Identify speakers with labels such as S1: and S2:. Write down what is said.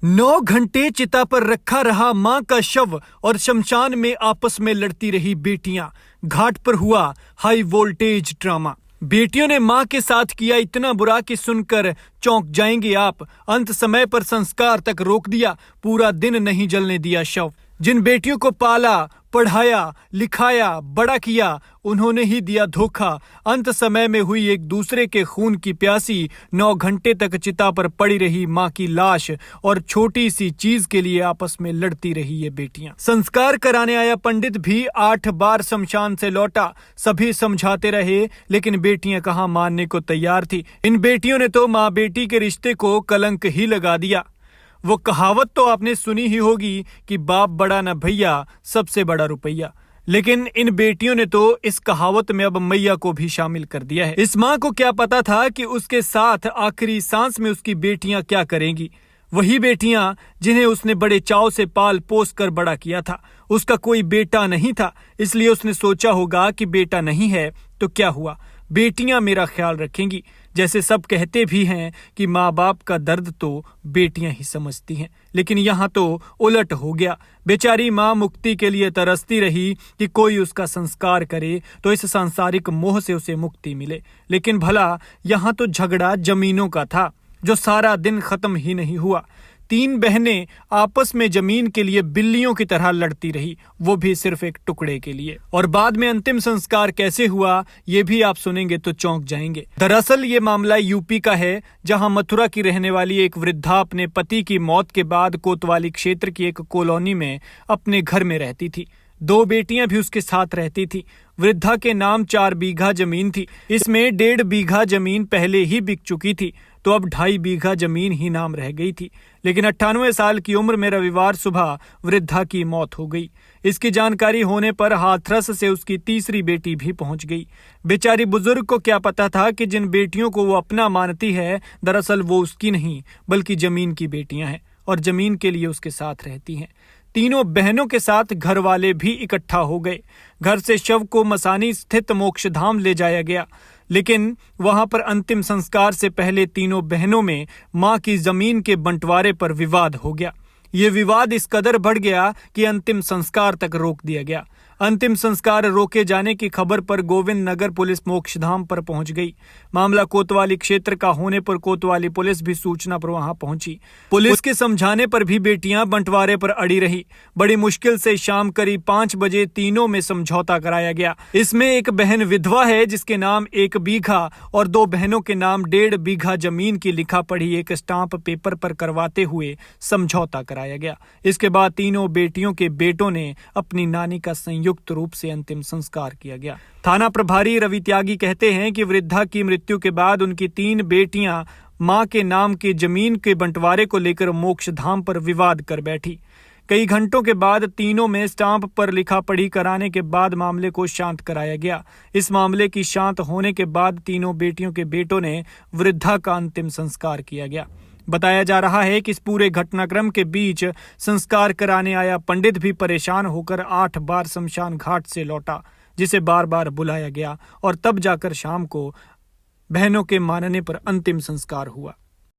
S1: 9 घंटे चिता पर रखा रहा मां का शव और शमशान में आपस में लड़ती रही बेटियां। घाट पर हुआ हाई वोल्टेज ड्रामा। बेटियों ने मां के साथ किया इतना बुरा कि सुनकर चौंक जाएंगे आप। अंत समय पर संस्कार तक रोक दिया, पूरा दिन नहीं जलने दिया शव। जिन बेटियों को पाला, पढ़ाया, लिखाया, बड़ा किया, उन्होंने ही दिया धोखा। अंत समय में हुई एक दूसरे के खून की प्यासी। 9 घंटे तक चिता पर पड़ी रही मां की लाश और छोटी सी चीज के लिए आपस में लड़ती रही ये बेटियां। संस्कार कराने आया पंडित भी 8 बार शमशान से लौटा। सभी समझाते रहे, लेकिन बेटियां कहां मानने को तैयार थी। इन बेटियों ने तो माँ बेटी के रिश्ते को कलंक ही लगा दिया। वो कहावत तो आपने सुनी ही होगी कि बाप बड़ा न भैया, सबसे बड़ा रुपया। लेकिन इन बेटियों ने तो इस कहावत में अब मैया को भी शामिल कर दिया है। इस माँ को क्या पता था कि उसके साथ आखिरी सांस में उसकी बेटियां क्या करेंगी। वही बेटियां जिन्हें उसने बड़े चाव से पाल पोस कर बड़ा किया था। उसका कोई बेटा नहीं था, इसलिए उसने सोचा होगा कि बेटा नहीं है तो क्या हुआ, बेटियां मेरा ख्याल रखेंगी। जैसे सब कहते भी हैं कि माँ बाप का दर्द तो बेटियां ही समझती हैं, लेकिन यहाँ तो उलट हो गया। बेचारी माँ मुक्ति के लिए तरसती रही कि कोई उसका संस्कार करे तो इस सांसारिक मोह से उसे मुक्ति मिले। लेकिन भला यहाँ तो झगड़ा जमीनों का था, जो सारा दिन खत्म ही नहीं हुआ। 3 बहनें आपस में जमीन के लिए बिल्लियों की तरह लड़ती रही, वो भी सिर्फ एक टुकड़े के लिए। और बाद में अंतिम संस्कार कैसे हुआ, ये भी आप सुनेंगे तो चौंक जाएंगे। दरअसल ये मामला यूपी का है, जहां मथुरा की रहने वाली एक वृद्धा अपने पति की मौत के बाद कोतवाली क्षेत्र की एक कॉलोनी में अपने घर में रहती थी। 2 बेटियां भी उसके साथ रहती थी। वृद्धा के नाम 4 बीघा जमीन थी। इसमें 1.5 बीघा जमीन पहले ही बिक चुकी थी, तो अब 2.5 बीघा जमीन ही नाम रह गई थी। लेकिन 98 साल की उम्र में रविवार सुबह वृद्धा की मौत हो गई। इसकी जानकारी होने पर हाथरस से उसकी तीसरी बेटी भी पहुंच गई। बेचारी बुजुर्ग को क्या पता था कि जिन बेटियों को वो अपना मानती है, दरअसल वो उसकी नहीं बल्कि जमीन की बेटियां हैं और जमीन के लिए उसके साथ रहती हैं। तीनों बहनों के साथ घर वाले भी इकट्ठा हो गए। घर से शव को मसानी स्थित मोक्षधाम ले जाया गया, लेकिन वहां पर अंतिम संस्कार से पहले तीनों बहनों में मां की जमीन के बंटवारे पर विवाद हो गया। ये विवाद इस कदर बढ़ गया कि अंतिम संस्कार तक रोक दिया गया। अंतिम संस्कार रोके जाने की खबर पर गोविंद नगर पुलिस मोक्षधाम पर पहुंच गई। मामला कोतवाली क्षेत्र का होने पर कोतवाली पुलिस भी सूचना पर वहां पहुंची। पुलिस के समझाने पर भी बेटियां बंटवारे पर अड़ी रही। बड़ी मुश्किल से शाम करीब 5 बजे तीनों में समझौता कराया गया। इसमें एक बहन विधवा है जिसके नाम 1 बीघा और 2 बहनों के नाम 1.5 बीघा जमीन की लिखा पढ़ी एक स्टाम्प पेपर पर करवाते हुए समझौता कराया गया। इसके बाद तीनों बेटियों के बेटों ने अपनी नानी का संयुक्त रूप से अंतिम संस्कार किया गया। थाना प्रभारी रवि त्यागी कहते हैं कि वृद्धा की मृत्यु के बाद उनकी 3 बेटियां मां के नाम की जमीन के बंटवारे को लेकर मोक्षधाम पर विवाद कर बैठी। कई घंटों के बाद तीनों में स्टाम्प पर लिखा पढ़ी कराने के बाद मामले को शांत कराया गया। इस मामले की शांत होने के बाद तीनों बेटियों के बेटों ने वृद्धा का अंतिम संस्कार किया गया। बताया जा रहा है कि इस पूरे घटनाक्रम के बीच संस्कार कराने आया पंडित भी परेशान होकर 8 बार शमशान घाट से लौटा, जिसे बार बार बुलाया गया और तब जाकर शाम को बहनों के मानने पर अंतिम संस्कार हुआ।